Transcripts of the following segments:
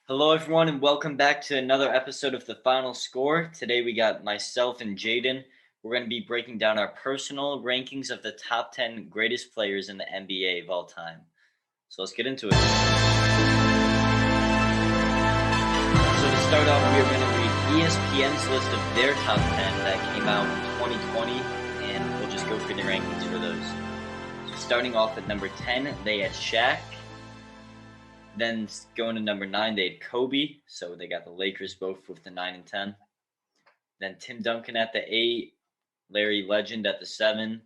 Hello, everyone, and welcome back to another episode of The Final Score. Today, we got myself and Jayden. We're going to be breaking down our personal rankings of the top 10 greatest players in the NBA of all time. So let's get into it. So to start off, we are going to read ESPN's list of their top 10 that came out in 2020, and we'll just go through the rankings for those. So starting off at number 10, they had Shaq. Then going to number 9, they had Kobe. So they got the Lakers both with the 9 and 10. Then Tim Duncan at the 8, Larry Legend at the 7,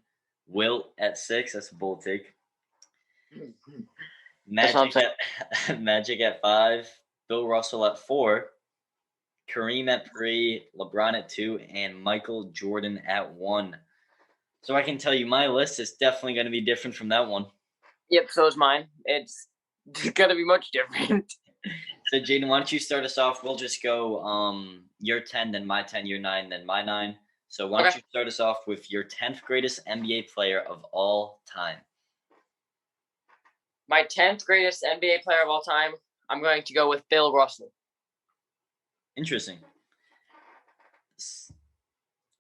Wilt at 6. That's a bold take. Magic at 5, Bill Russell at 4, Kareem at 3, LeBron at 2, and Michael Jordan at 1. So I can tell you my list is definitely going to be different from that one. Yep, so is mine. It's going to be much different. So, Jayden, why don't you start us off? We'll just go your 10, then my 10, your 9, then my 9. So why don't you start us off with your 10th greatest NBA player of all time? My 10th greatest NBA player of all time, I'm going to go with Bill Russell. Interesting.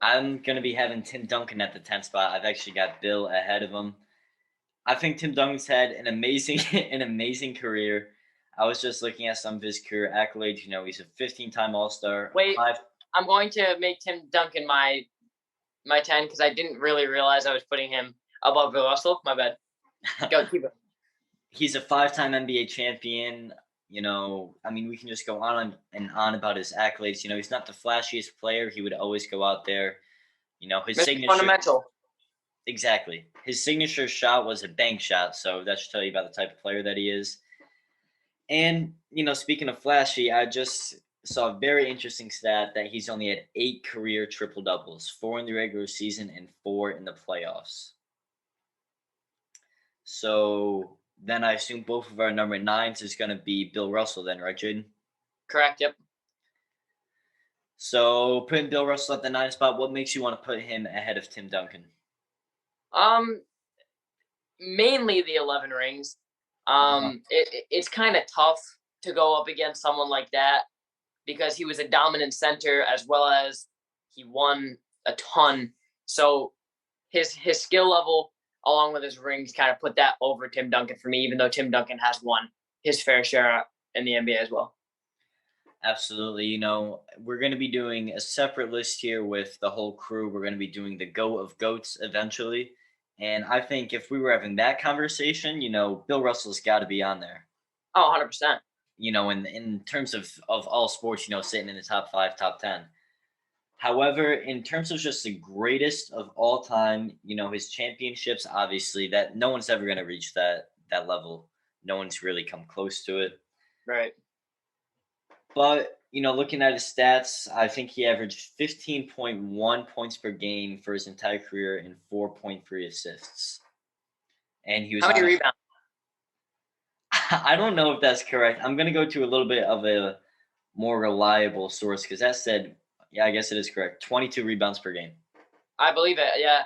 I'm going to be having Tim Duncan at the 10th spot. I've actually got Bill ahead of him. I think Tim Duncan's had an amazing career. I was just looking at some of his career accolades. You know, he's a 15-time All-Star. Wait, I'm going to make Tim Duncan my 10 because I didn't really realize I was putting him above Bill Russell. My bad. Go, keep it. He's a 5-time NBA champion. You know, I mean, we can just go on and on about his accolades. You know, he's not the flashiest player. He would always go out there. You know, his signature. Fundamental. Exactly. His signature shot was a bank shot. So that should tell you about the type of player that he is. And, you know, speaking of flashy, I just saw a very interesting stat that he's only had 8 career triple-doubles, 4 in the regular season and 4 in the playoffs. So then I assume both of our number 9s is going to be Bill Russell then, right, Jayden? Correct, yep. So putting Bill Russell at the 9th spot, what makes you want to put him ahead of Tim Duncan? Mainly the 11 rings. It's kind of tough to go up against someone like that because he was a dominant center as well as he won a ton. So his skill level along with his rings kind of put that over Tim Duncan for me, even though Tim Duncan has won his fair share in the NBA as well. Absolutely. You know, we're going to be doing a separate list here with the whole crew. We're going to be doing the GOAT of GOATs eventually. And I think if we were having that conversation, you know, Bill Russell's got to be on there. Oh, 100%. You know, in terms of all sports, you know, sitting in the top 5, top 10. However, in terms of just the greatest of all time, you know, his championships, obviously, that no one's ever going to reach that level. No one's really come close to it. Right. But, you know, looking at his stats, I think he averaged 15.1 points per game for his entire career and 4.3 assists. And he was. How many rebounds? I don't know if that's correct. I'm going to go to a little bit of a more reliable source because that said, yeah, I guess it is correct. 22 rebounds per game. I believe it. Yeah.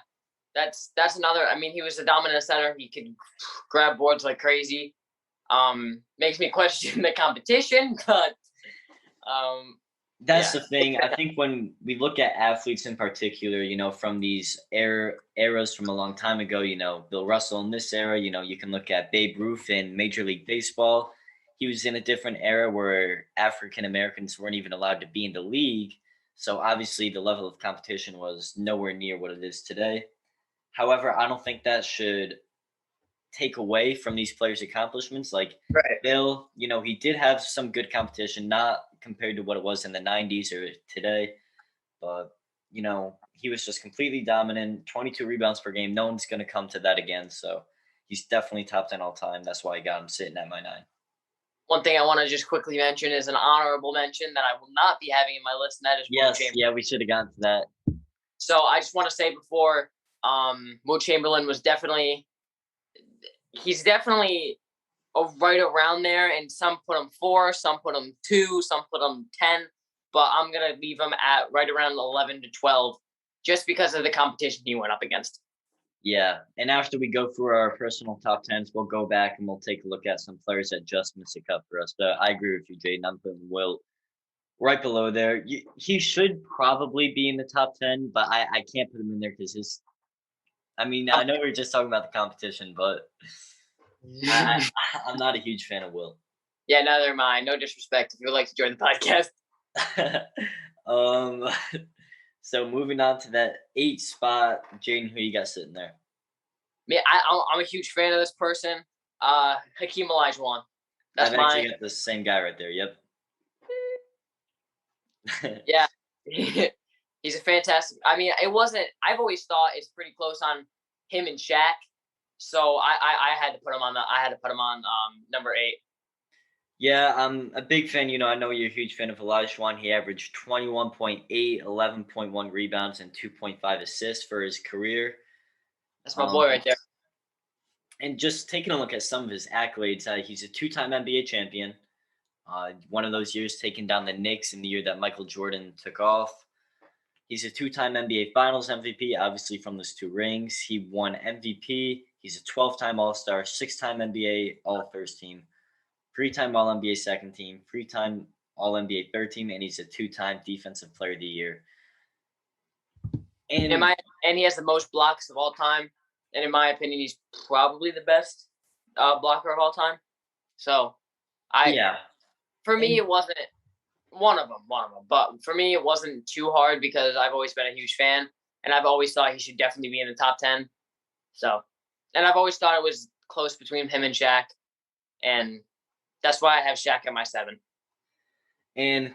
That's another. I mean, he was a dominant center. He could grab boards like crazy. Makes me question the competition, but that's the thing. I think when we look at athletes in particular, you know, from these eras from a long time ago, you know, Bill Russell in this era, you know, you can look at Babe Ruth in Major League Baseball. He was in a different era where African Americans weren't even allowed to be in the league. So obviously the level of competition was nowhere near what it is today. However, I don't think that should take away from these players' accomplishments. Like Bill, you know, he did have some good competition, not compared to what it was in the 90s or today. But, you know, he was just completely dominant, 22 rebounds per game. No one's going to come to that again. So he's definitely top 10 all time. That's why I got him sitting at my 9. One thing I want to just quickly mention is an honorable mention that I will not be having in my list, and that is Wilt Chamberlain. Yeah, we should have gotten to that. So I just want to say before, Wilt Chamberlain was he's definitely right around there, and some put him 4, some put him 2, some put him 10, but I'm going to leave him at right around 11 to 12 just because of the competition he went up against. Yeah, and after we go through our personal top tens, we'll go back and we'll take a look at some players that just missed a cut for us. But I agree with you, Jaden. I'm putting Wilt right below there. He should probably be in the top 10, but I can't put him in there because his. I mean, I know we are just talking about the competition, but I'm not a huge fan of Wilt. Yeah, neither am I. No disrespect. If you would like to join the podcast, um, so moving on to that 8 spot, Jaden, who you got sitting there? I'm a huge fan of this person. Hakeem Olajuwon. That's I've my actually got the same guy right there. Yep. yeah. He's a fantastic. I mean, it wasn't. I've always thought it's pretty close on him and Shaq. So I had to put him on number 8. Yeah, I'm a big fan. I know you're a huge fan of Olajuwon. He averaged 21.8, 11.1 rebounds, and 2.5 assists for his career. That's my boy right there. And just taking a look at some of his accolades, he's a 2-time NBA champion. One of those years taking down the Knicks in the year that Michael Jordan took off. He's a 2-time NBA Finals MVP, obviously from those 2 rings. He won MVP. He's a 12-time All-Star, 6-time NBA All-First Team, 3-time All-NBA Second Team, 3-time All-NBA Third Team, and he's a 2-time Defensive Player of the Year. And he has the most blocks of all time. And in my opinion, he's probably the best blocker of all time. So, for me, it wasn't one of them. But for me, it wasn't too hard because I've always been a huge fan, and I've always thought he should definitely be in the top 10. So, and I've always thought it was close between him and Shaq, and that's why I have Shaq at my 7. And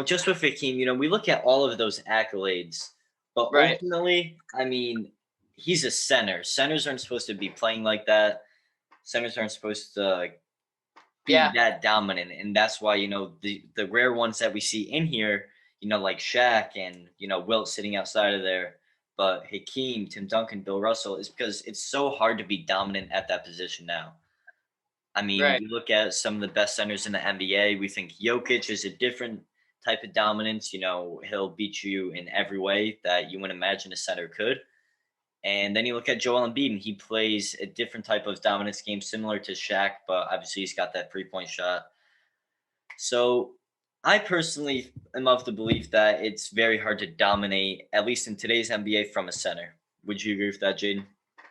just with Hakeem, we look at all of those accolades, but ultimately, I mean, he's a center. Centers aren't supposed to be playing like that. Centers aren't supposed to be that dominant, and that's why the rare ones that we see in here, like Shaq and Wilt sitting outside of there, but Hakeem, Tim Duncan, Bill Russell, is because it's so hard to be dominant at that position now. I mean, we look at some of the best centers in the NBA. We think Jokic is a different type of dominance. He'll beat you in every way that you wouldn't imagine a center could. And then you look at Joel Embiid, and he plays a different type of dominance game, similar to Shaq, but obviously he's got that 3-point shot. So I personally am of the belief that it's very hard to dominate, at least in today's NBA, from a center. Would you agree with that, Jaden?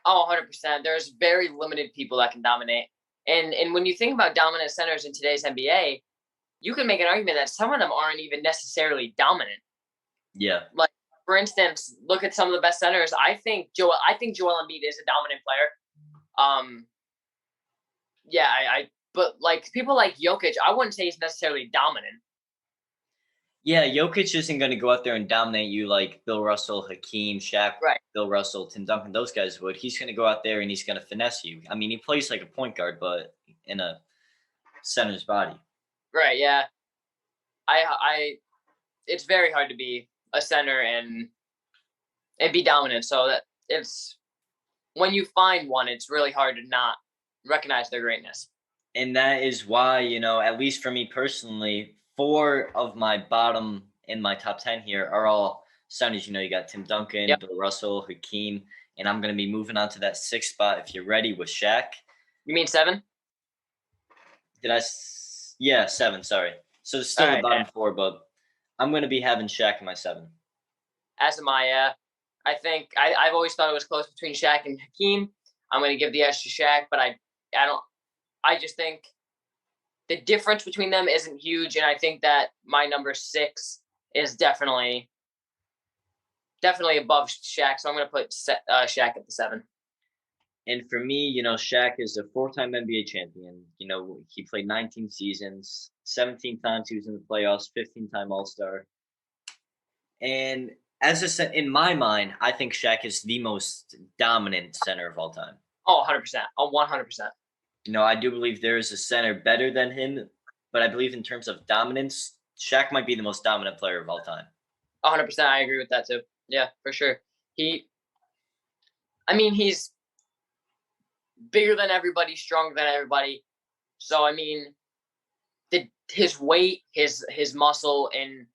Oh, 100%. There's very limited people that can dominate. And when you think about dominant centers in today's NBA, you can make an argument that some of them aren't even necessarily dominant. Yeah. Like, for instance, look at some of the best centers. I think Joel Embiid is a dominant player. But like people like Jokic, I wouldn't say he's necessarily dominant. Yeah, Jokic isn't going to go out there and dominate you like Bill Russell, Hakeem, Shaq, Bill Russell, Tim Duncan, those guys would. He's going to go out there and he's going to finesse you. I mean, he plays like a point guard, but in a center's body. Right, yeah. It's very hard to be a center and be dominant. So that it's when you find one, it's really hard to not recognize their greatness. And that is why, at least for me personally, 4 of my bottom in my top 10 here are all centers. You got Tim Duncan, Bill Russell, Hakeem, and I'm going to be moving on to that 6th spot if you're ready with Shaq. You mean 7? Yeah, 7, sorry. So it's still the bottom 4, but I'm going to be having Shaq in my 7. As am I, I think I've always thought it was close between Shaq and Hakeem. I'm going to give the edge to Shaq, but I just think the difference between them isn't huge, and I think that my number 6 is definitely above Shaq, so I'm going to put Shaq at the 7. And for me, Shaq is a 4-time NBA champion. He played 19 seasons, 17 times he was in the playoffs, 15-time All-Star. And as I said, in my mind, I think Shaq is the most dominant center of all time. Oh, 100%. Oh, 100%. I do believe there is a center better than him, but I believe in terms of dominance, Shaq might be the most dominant player of all time. 100%. I agree with that too. Yeah, for sure. He's bigger than everybody, stronger than everybody. So, I mean, his weight, his muscle, and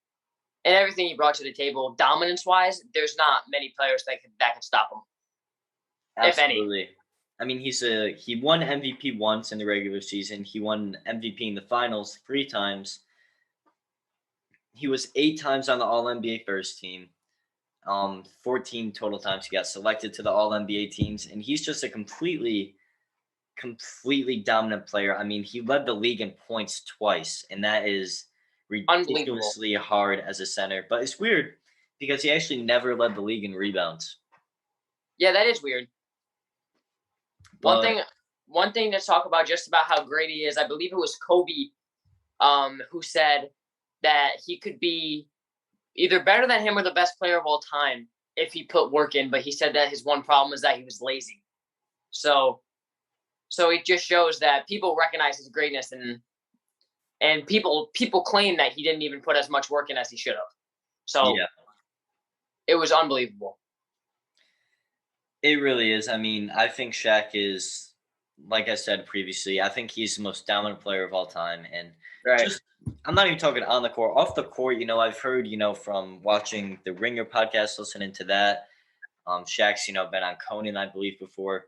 everything he brought to the table, dominance-wise, there's not many players that can stop him. if any. Absolutely. I mean, he won MVP once in the regular season. He won MVP in the finals 3 times. He was 8 times on the All NBA first team. 14 total times he got selected to the All NBA teams, and he's just a completely dominant player. I mean, he led the league in points twice, and that is Unbelievable. ridiculously hard as a center. But it's weird because he actually never led the league in rebounds. Yeah, that is weird. One But thing one thing to talk about just about how great he is, I believe it was Kobe who said that he could be either better than him or the best player of all time if he put work in, but he said that his one problem was that he was lazy. So it just shows that people recognize his greatness, and people claim that he didn't even put as much work in as he should have. So yeah, it was unbelievable. it really is. I mean, I think Shaq is, like I said previously, I think he's the most dominant player of all time. And Right. just, I'm not even talking on the court. Off the court, I've heard, from watching the Ringer podcast, listening to that. Shaq's, been on Conan, I believe, before.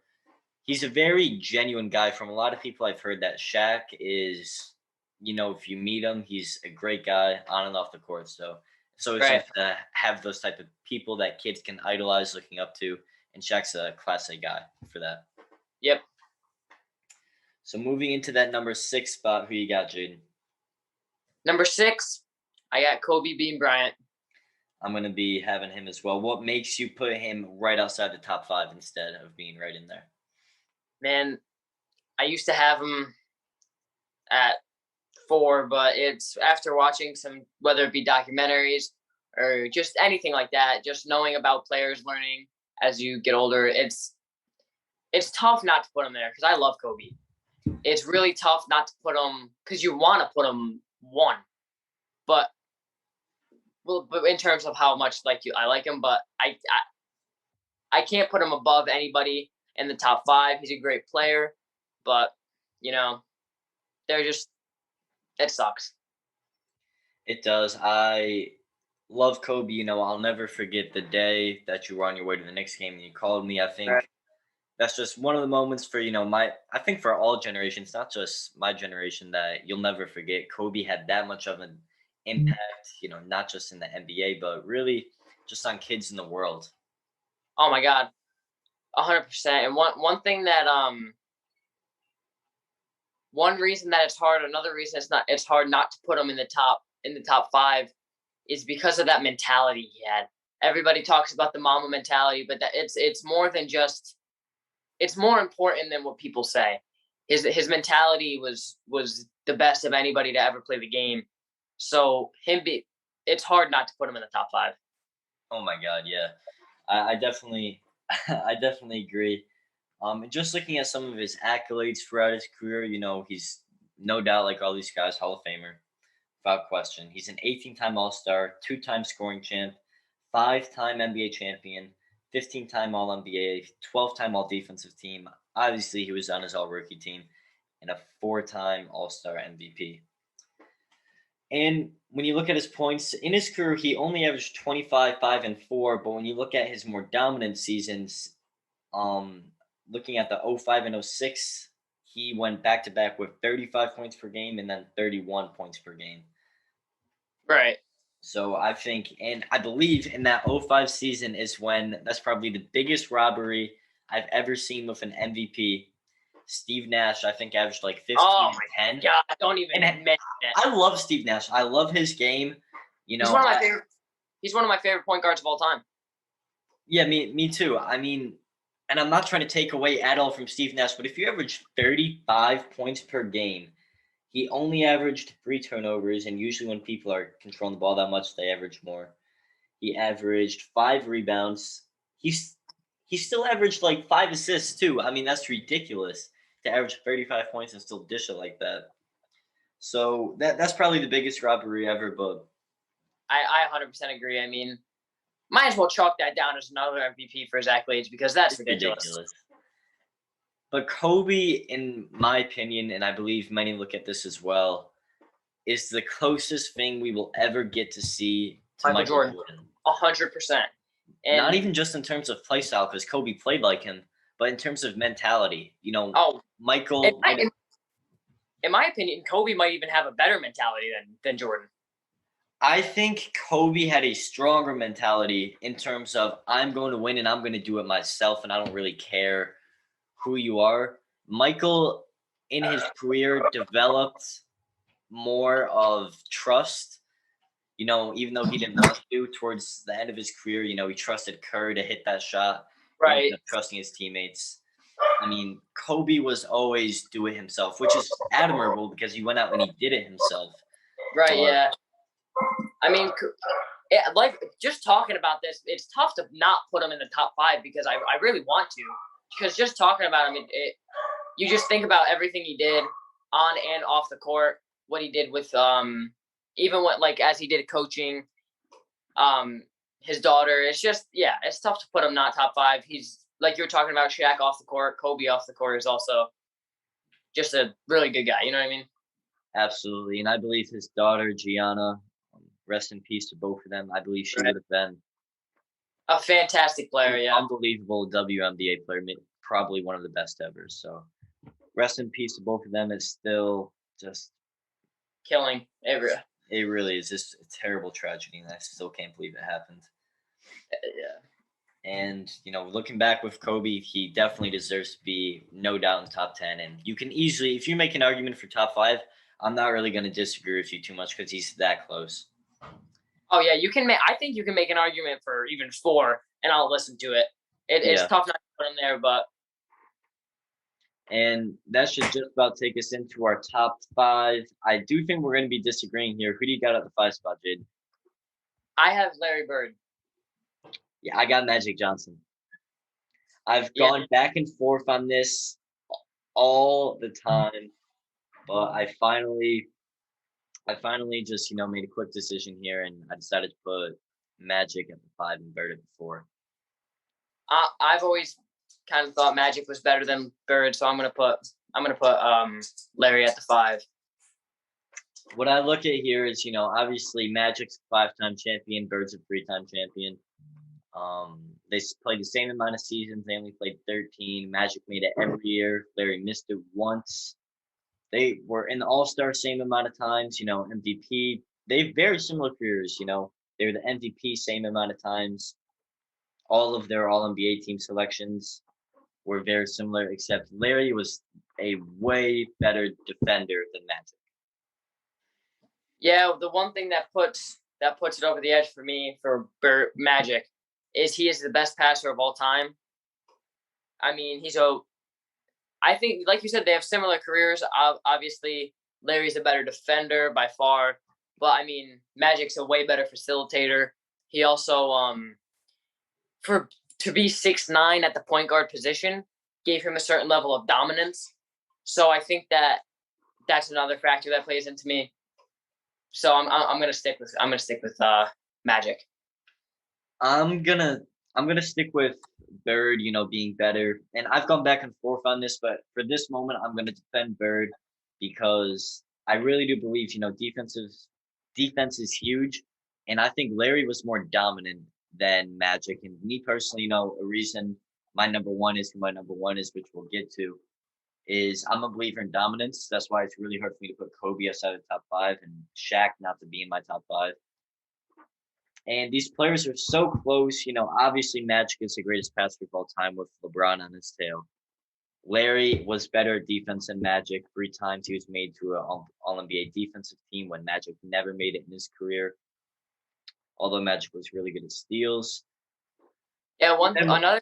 He's a very genuine guy. From a lot of people, I've heard that Shaq is, if you meet him, he's a great guy on and off the court. So it's always Right. nice to have those type of people that kids can idolize, looking up to. And Shaq's a class A guy for that. Yep. So moving into that number 6 spot, who you got, Jaden? Number 6, I got Kobe Bean Bryant. I'm gonna be having him as well. What makes you put him right outside the top 5 instead of being right in there? Man, I used to have him at 4, but it's after watching some, whether it be documentaries or just anything like that, just knowing about players, learning as you get older, it's tough not to put him there because I love Kobe. It's really tough not to put him because you want to put him 1, but but in terms of how much I like him, but I can't put him above anybody in the top 5. He's a great player, but you know they're just it sucks. It does. I love Kobe. I'll never forget the day that you were on your way to the next game and you called me. I Right. think that's just one of the moments for I think for all generations, not just my generation, that you'll never forget. Kobe had that much of an impact, not just in the NBA, but really just on kids in the world. Oh my god, 100%. And one thing that one reason that it's hard, another reason it's hard not to put him in the top 5 is because of that mentality he had. Everybody talks about the mama mentality, but that it's more than just it's more important than what people say. His mentality was the best of anybody to ever play the game. So it's hard not to put him in the top 5. Oh my God, yeah. I definitely I definitely agree. And just looking at some of his accolades throughout his career, he's no doubt, like all these guys, Hall of Famer, without question. He's an 18-time All-Star, 2-time scoring champ, 5-time NBA champion, 15-time All NBA, 12-time All Defensive Team. Obviously, he was on his All Rookie team, and a 4-time All-Star MVP. And when you look at his points in his career, he only averaged 25, 5, and 4. But when you look at his more dominant seasons, um, looking at the '05 and '06, he went back to back with 35 points per game and then 31 points per game. Right. So I think, and I believe in that '05 season is when that's probably the biggest robbery I've ever seen with an MVP. Steve Nash, I think, averaged like 15 Oh and my 10. god, don't even And mention it. I love Steve Nash. I love his game. He's one of my favorite. He's one of my favorite point guards of all time. Yeah, me too. I mean, and I'm not trying to take away at all from Steve Nash, but if you average 35 points per game, he only averaged 3 turnovers, and usually when people are controlling the ball that much, they average more. He averaged 5 rebounds. He still averaged like 5 assists too. I mean, that's ridiculous to average 35 points and still dish it like that. So that's probably the biggest robbery ever. But I 100% agree. I mean, might as well chalk that down as another MVP for his accolades because that's it's ridiculous. ridiculous. But Kobe, in my opinion, and I believe many look at this as well, is the closest thing we will ever get to see to Michael Michael Jordan, Jordan. 100%. Not And even just in terms of play style, because Kobe played like him, but in terms of mentality, Oh, in Michael my might. in my opinion, Kobe might even have a better mentality than Jordan. I think Kobe had a stronger mentality in terms of I'm going to win and I'm going to do it myself and I don't really care who you are. Michael in his career developed more of trust. Even though he didn't want to towards the end of his career, he trusted Kerr to hit that shot. He ended Right, up trusting his teammates. I mean, Kobe was always do it himself, which is admirable because he went out and he did it himself. right, But yeah. I mean, yeah, like just talking about this, it's tough to not put him in the top five because I really want to. Because just talking about him, you just think about everything he did on and off the court, what he did with even what like as he did coaching, um his daughter. It's just yeah, it's tough to put him not top five. He's like you were talking about Shaq off the court, Kobe off the court is also just a really good guy. You know what I mean? absolutely, and I believe his daughter Gianna, rest in peace to both of them. I believe she Right. would have been A fantastic an player. Yeah. unbelievable WNBA player, probably one of the best ever. So rest in peace to both of them. It's still just Killing. it really is just a terrible tragedy, and I still can't believe it happened. Yeah. And looking back with Kobe, he definitely deserves to be no doubt in the top 10. And you can easily, if you make an argument for top 5, I'm not really going to disagree with you too much because he's that close. Oh yeah, you can make. I think you can make an argument for even four, and I'll listen to it. It's Yeah. tough not to put him there, but And that should just about take us into our top 5. I do think we're going to be disagreeing here. Who do you got at the 5 spot, Jade? I have Larry Bird. Yeah, I got Magic Johnson. I've Yeah, gone back and forth on this all the time, but I finally just, made a quick decision here and I decided to put Magic at the 5 and Bird at the 4. I've always kind of thought Magic was better than Bird, so I'm gonna put Larry at the five. What I look at here is, obviously Magic's a 5-time champion, Bird's a 3-time champion. Played the same amount of seasons. They only played 13. Magic made it every year. Larry missed it once. They were in the All Star same amount of times. MVP. They have very similar careers. They were the MVP same amount of times. All of their All NBA team selections were very similar, except Larry was a way better defender than Magic. Yeah, the one thing that puts it over the edge for me for Magic is he is the best passer of all time. I mean, I think, like you said, they have similar careers. Obviously, Larry's a better defender by far, but I mean, Magic's a way better facilitator. He also, for to be 6'9" at the point guard position, gave him a certain level of dominance. So I think that's another factor that plays into me. So I'm gonna stick with Magic. I'm gonna I'm gonna stick with Bird, being better. And I've gone back and forth on this, but for this moment, I'm gonna defend Bird because I really do believe, defense is huge. And I think Larry was more dominant than Magic. And me personally, a reason my number one is who my number one is, which we'll get to, is I'm a believer in dominance. That's why it's really hard for me to put Kobe outside of the top 5 and Shaq not to be in my top 5. And these players are so close. Obviously, Magic is the greatest passer of all time with LeBron on his tail. Larry was better at defense than Magic. 3 times he was made to an All NBA defensive team when Magic never made it in his career, although Magic was really good at steals. Yeah, And one then,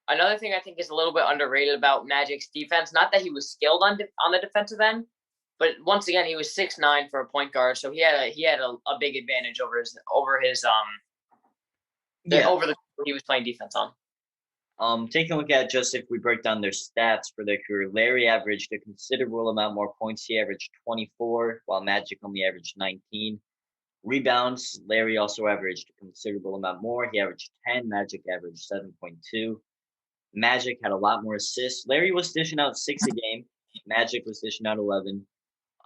another thing I think is a little bit underrated about Magic's defense. Not that he was skilled on the defensive end, but once again he was 6'9" for a point guard, so he had a big advantage yeah, over the he was playing defense on. taking a look at just if we break down their stats for their career, Larry averaged a considerable amount more points. He averaged 24, while Magic only averaged 19. Rebounds, Larry also averaged a considerable amount more. He averaged 10. Magic averaged 7.2. Magic had a lot more assists. Larry was dishing out 6 a game. Magic was dishing out 11.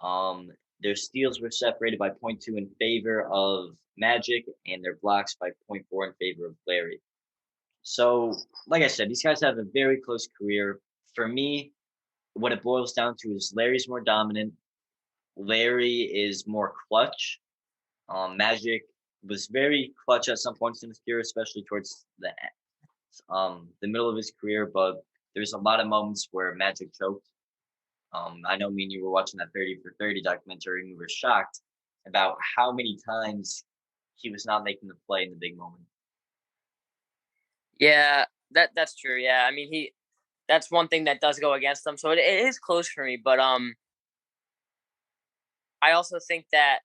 Um, their steals were separated by point 0.2 in favor of Magic, and their blocks by point 0.4 in favor of Larry. So, like I said, these guys have a very close career. For me, what it boils down to is Larry's more dominant. Larry is more clutch. Magic was very clutch at some points in his career, especially towards the middle of his career. But there's a lot of moments where Magic choked. I know me and you were watching that 30 for 30 documentary, and we were shocked about how many times he was not making the play in the big moment. Yeah, that's true. Yeah, I mean that's one thing that does go against him. So it is close for me, but I also think that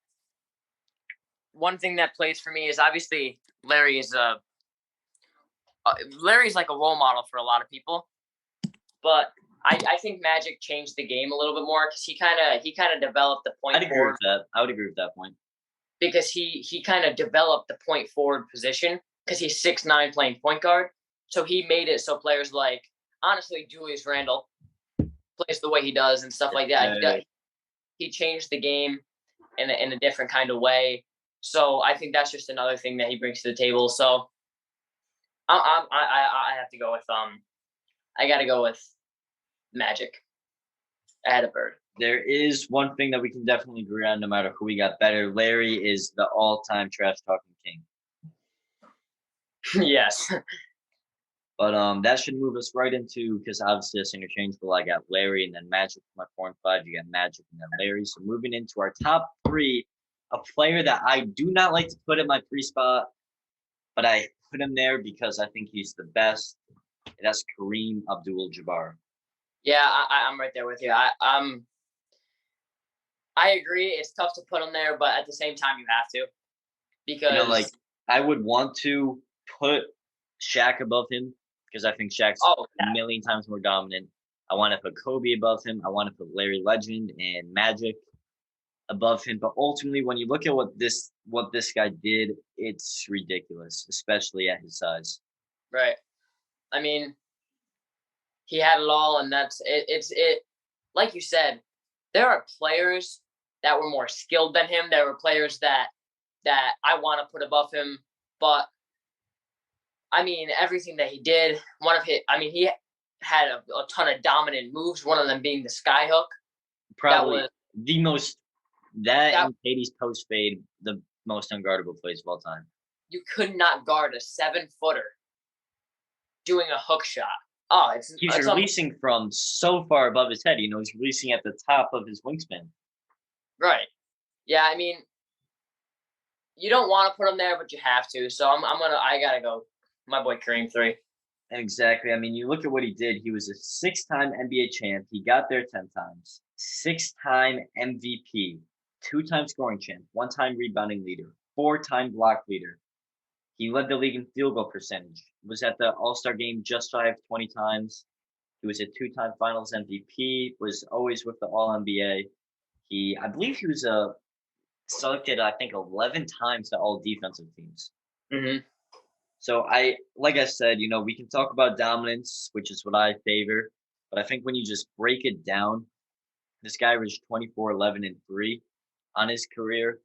one thing that plays for me is obviously Larry's like a role model for a lot of people, but I think Magic changed the game a little bit more because he kind of developed the I'd point agree forward with that. I would agree with that point. because he kind of developed the point forward position because he's 6'9" playing point guard. So he made it so players like honestly Julius Randle plays the way he does and stuff like that. Uh, He changed the game in a different kind of way. So I think that's just another thing that he brings to the table. So I have to go with I got to go with Magic. I had a bird. there is one thing that we can definitely agree on, no matter who we got better. Larry is the all-time trash talking king. Yes. But that should move us right into, because obviously it's interchangeable. I got Larry and then Magic for my 4 and 5. You got Magic and then Larry. So moving into our top three, a player that I do not like to put in my three spot, but I put him there because I think he's the best. That's Kareem Abdul-Jabbar. Yeah, I'm right there with you. I agree. It's tough to put him there, but at the same time, you have to Like because I would want to put Shaq above him because I think Shaq's oh a million times more dominant. I want to put Kobe above him. I want to put Larry Legend and Magic above him. But ultimately, when you look at what this guy did, it's ridiculous, especially at his size. right. I mean, he had it all, and that's it. It's like you said. There are players that were more skilled than him. There were players that I want to put above him, but I mean, everything that he did, he had a ton of dominant moves. One of them being the skyhook. That Probably was the most that that and Katie's post fade, the most unguardable plays of all time. you could not guard a 7-footer doing a hook shot. Oh, He's it's releasing from so far above his head. He's releasing at the top of his wingspan. right. Yeah, I mean, you don't want to put him there, but you have to. So I gotta go. My boy Kareem 3. Exactly. I mean, you look at what he did. He was a six-time NBA champ. He got there 10 times. Six-time MVP. Two-time scoring champ. One-time rebounding leader. Four-time block leader. He led the league in field goal percentage. Was at the All-Star game just shy of 20 times. He was a two-time Finals MVP. Was always with the All-NBA. I believe he was selected, I think, 11 times to all defensive teams. Mm-hmm. So like I said, we can talk about dominance, which is what I favor. But I think when you just break it down, this guy was 24, 11, and 3 on his career.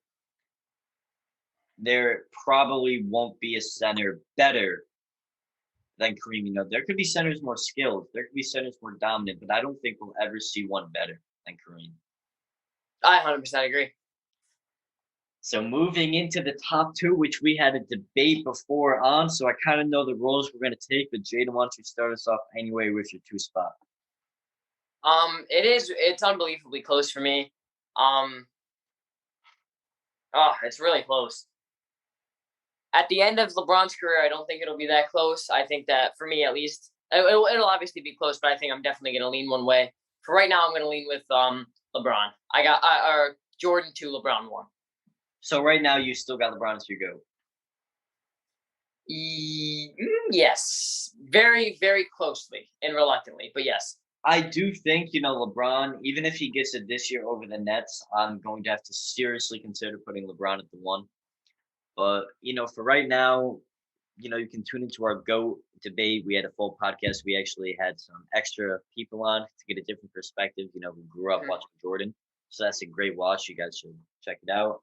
There probably won't be a center better than Kareem. There could be centers more skilled. There could be centers more dominant, but I don't think we'll ever see one better than Kareem. I 100% agree. So moving into the top two, which we had a debate before on, so I kind of know the roles we're going to take. But Jayden, why don't you start us off anyway with your two spot? It's unbelievably close for me. It's really close. At the end of LeBron's career, I don't think it'll be that close. I think that for me, at least, it'll obviously be close, but I think I'm definitely going to lean one way. For right now, I'm going to lean with LeBron. I got or Jordan 2, LeBron 1. So right now, you still got LeBron as your go. Yes, very, very closely and reluctantly, but yes. I do think, LeBron, even if he gets it this year over the Nets, I'm going to have to seriously consider putting LeBron at the one. But, for right now, you can tune into our GOAT debate. We had a full podcast. We actually had some extra people on to get a different perspective, who grew up watching Jordan. So that's a great watch. You guys should check it out.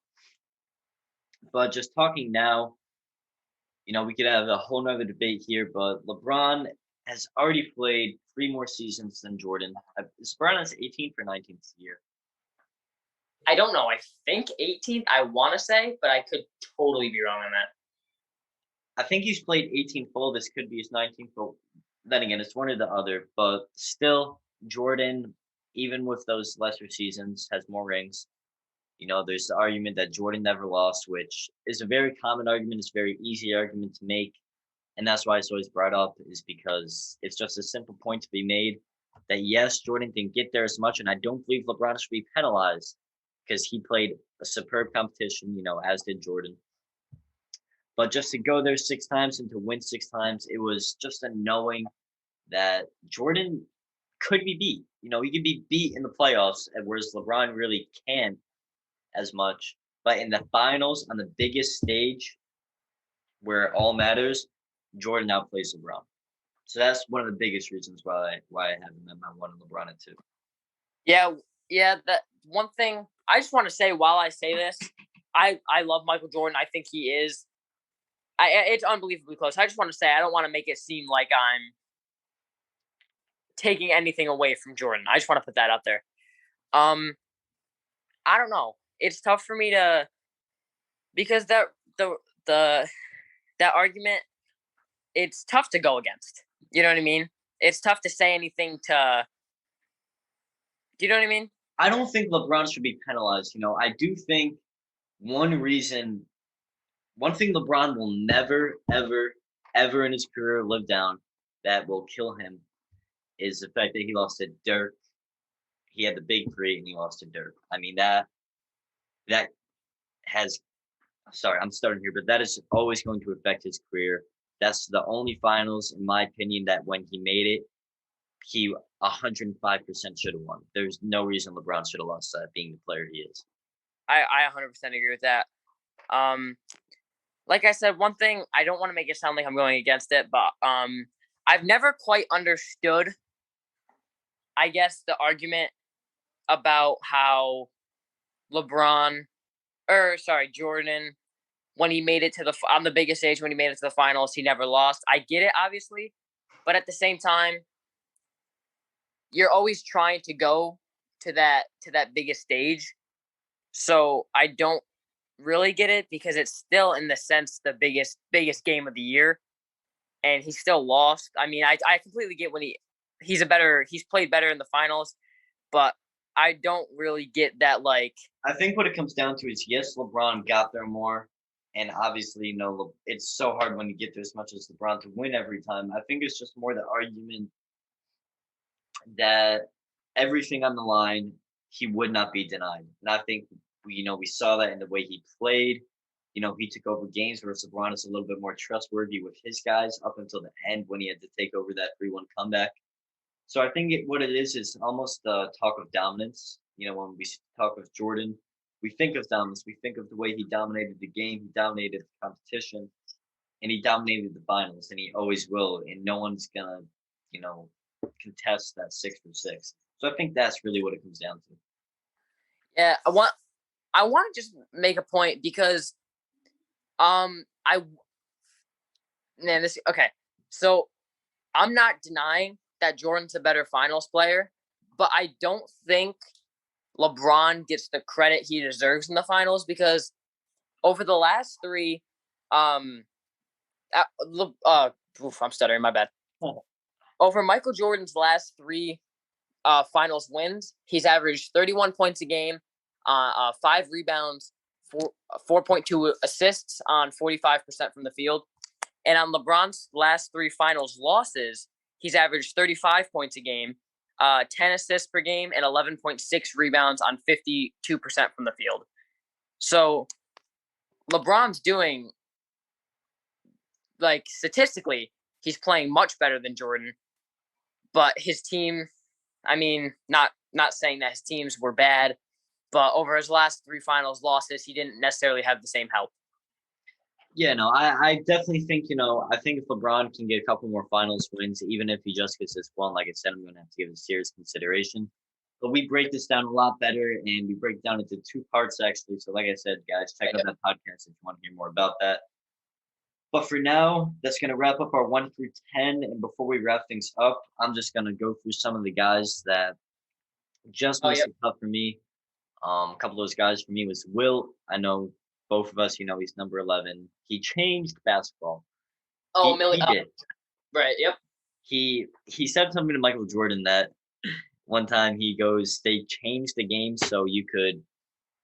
But just talking now, We could have a whole nother debate here, but LeBron has already played 3 more seasons than Jordan. Is LeBron his 18th or 19th year? I don't know. I think 18th. I want to say, but I could totally be wrong on that. I think he's played 18 full. This could be his 19th, but then again, it's one or the other. But still, Jordan, even with those lesser seasons, has more rings. There's the argument that Jordan never lost, which is a very common argument. It's a very easy argument to make. And that's why it's always brought up, is because it's just a simple point to be made that yes, Jordan didn't get there as much. And I don't believe LeBron should be penalized because he played a superb competition, as did Jordan. But just to go there 6 times and to win 6 times, it was just a knowing that Jordan could be beat. He could be beat in the playoffs, whereas LeBron really can't as much. But in the finals, on the biggest stage where it all matters, Jordan outplays LeBron. So that's one of the biggest reasons why I have him at my one and LeBron at two. Yeah, yeah. That one thing I just want to say while I say this, I love Michael Jordan. I think he is. It's unbelievably close. I just want to say I don't want to make it seem like I'm taking anything away from Jordan. I just want to put that out there. I don't know. It's tough for me to because the that argument, it's tough to go against. You know what I mean? It's tough to say anything to. Do you know what I mean? I don't think LeBron should be penalized. I do think one one thing LeBron will never, ever, ever in his career live down that will kill him is the fact that he lost to Dirk. He had the big three and he lost to Dirk. I mean that has sorry, I'm starting here, but that is always going to affect his career. That's the only finals, in my opinion, that when he made it, he 105% should have won. There's no reason LeBron should have lost that, being the player he is. I 100% agree with that. Like I said, one thing I don't want to make it sound like I'm going against it, but I've never quite understood, I guess, the argument about how Jordan, when he made it to on the biggest stage, when he made it to the finals, he never lost. I get it, obviously, but at the same time, you're always trying to go to that biggest stage. So I don't really get it because it's still, in the sense, the biggest game of the year, and he still lost. I mean, I completely get when he's played better in the finals, but I don't really get that. Like, I think what it comes down to is yes, LeBron got there more, and obviously, it's so hard when you get there as much as LeBron to win every time. I think it's just more the argument that everything on the line, he would not be denied. And I think we saw that in the way he played. He took over games where LeBron is a little bit more trustworthy with his guys up until the end when he had to take over that 3-1 comeback. So I think what it is almost the talk of dominance. When we talk of Jordan, we think of dominance. We think of the way he dominated the game, he dominated the competition, and he dominated the finals, and he always will. And no one's gonna, contest that 6 for 6. So I think that's really what it comes down to. yeah, I want to just make a point because I man this okay. So I'm not denying that Jordan's a better finals player, but I don't think LeBron gets the credit he deserves in the finals because over the last three, um, I'm stuttering. My bad. Over Michael Jordan's last three finals wins, he's averaged 31 points a game, 5 rebounds, 4.2 assists on 45% from the field. And on LeBron's last three finals losses, he's averaged 35 points a game, 10 assists per game, and 11.6 rebounds on 52% from the field. So LeBron's doing, like, statistically, he's playing much better than Jordan. But his team, I mean, not saying that his teams were bad, but over his last three finals losses, he didn't necessarily have the same help. Yeah, no, I definitely think, I think if LeBron can get a couple more finals wins, even if he just gets this one, like I said, I'm going to have to give it serious consideration. But we break this down a lot better, and we break it down into 2 parts, actually. So like I said, guys, check out that podcast if you want to hear more about that. But for now, that's going to wrap up our 1 through 10. And before we wrap things up, I'm just going to go through some of the guys that just Oh, missed yep. the cut for me. A couple of those guys for me was Wilt. I know both of us, he's number 11. He changed basketball. Oh, a He million. he did. Right. Yep. He said something to Michael Jordan that one time he goes, they changed the game so you could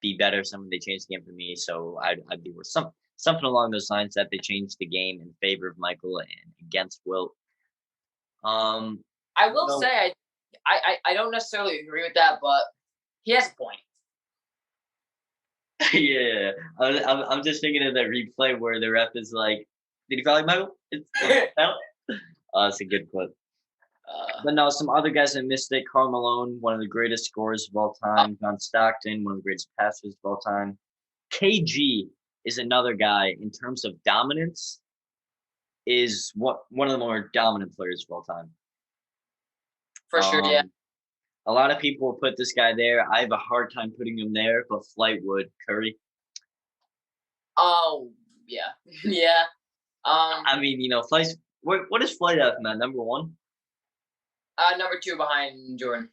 be better. Something they changed the game for me, so I'd be worse. Something along those lines that they changed the game in favor of Michael and against Wilt. Um, I you will say know, I don't necessarily agree with that, but he has a point. yeah, I'm just thinking of that replay where the ref is like, "Did he foul you, Michael? It's foul." It's a good clip. uh, But no, some other guys that missed it. Karl Malone, one of the greatest scorers of all time. John Stockton, one of the greatest passers of all time. KG is another guy in terms of dominance. Is one of the more dominant players of all time. for sure. Yeah. A lot of people will put this guy there. I have a hard time putting him there, but Flight would. Curry. Oh, yeah. Yeah. I mean, Flight's what is Flight at, man? Number one? Number 2 behind Jordan.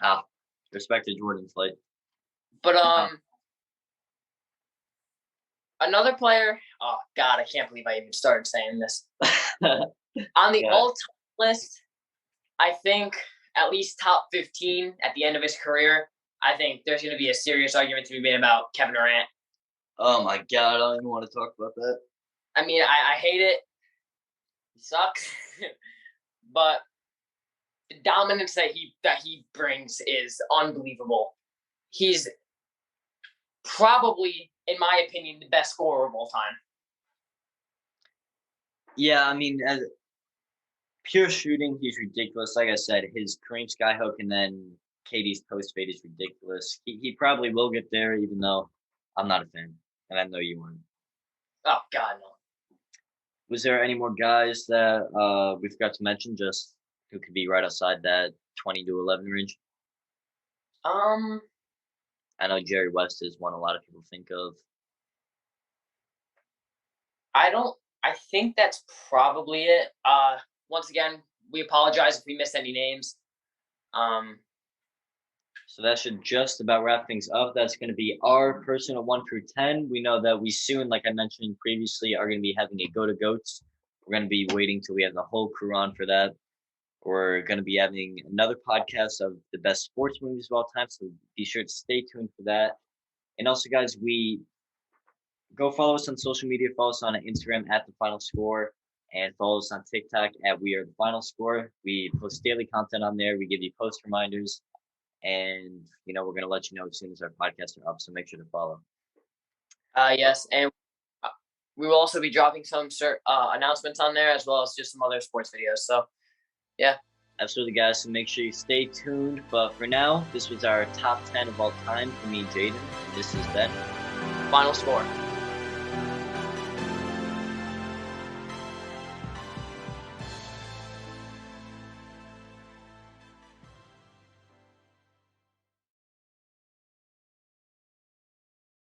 Ah, respect to Jordan Flight. But Uh-huh. another player. Oh God, I can't believe I even started saying this. On the Yeah. all-time list, I think at least top 15 at the end of his career. I think there's going to be a serious argument to be made about Kevin Durant. Oh my god, I don't even want to talk about that. I mean, I hate it. He sucks, but the dominance that he brings is unbelievable. He's probably, in my opinion, the best scorer of all time. Yeah, I mean, as pure shooting, he's ridiculous. Like I said, his Kareem skyhook and then Katie's post fade is ridiculous. He probably will get there, even though I'm not a fan, and I know you aren't. Oh God, no. Was there any more guys that we forgot to mention, just who could be right outside that 20 to 11 range? Um, I know Jerry West is one a lot of people think of. I don't. I think that's probably it. Once again, we apologize if we missed any names. Um, So that should just about wrap things up. That's going to be our personal 1 through 10. We know that we soon, like I mentioned previously, are going to be having a go to goats. We're going to be waiting till we have the whole crew on for that. We're going to be having another podcast of the best sports movies of all time. So be sure to stay tuned for that. And also, guys, we go follow us on social media. Follow us on Instagram at The Final Score, and follow us on TikTok at We Are The Final Score. We post daily content on there. We give you post reminders, and we're gonna let you know as soon as our podcasts are up. So make sure to follow. yes, and we will also be dropping some announcements on there as well as just some other sports videos. So, yeah. Absolutely, guys. So make sure you stay tuned. But for now, this was our top 10 of all time for me, Jayden. And this has been Final Score.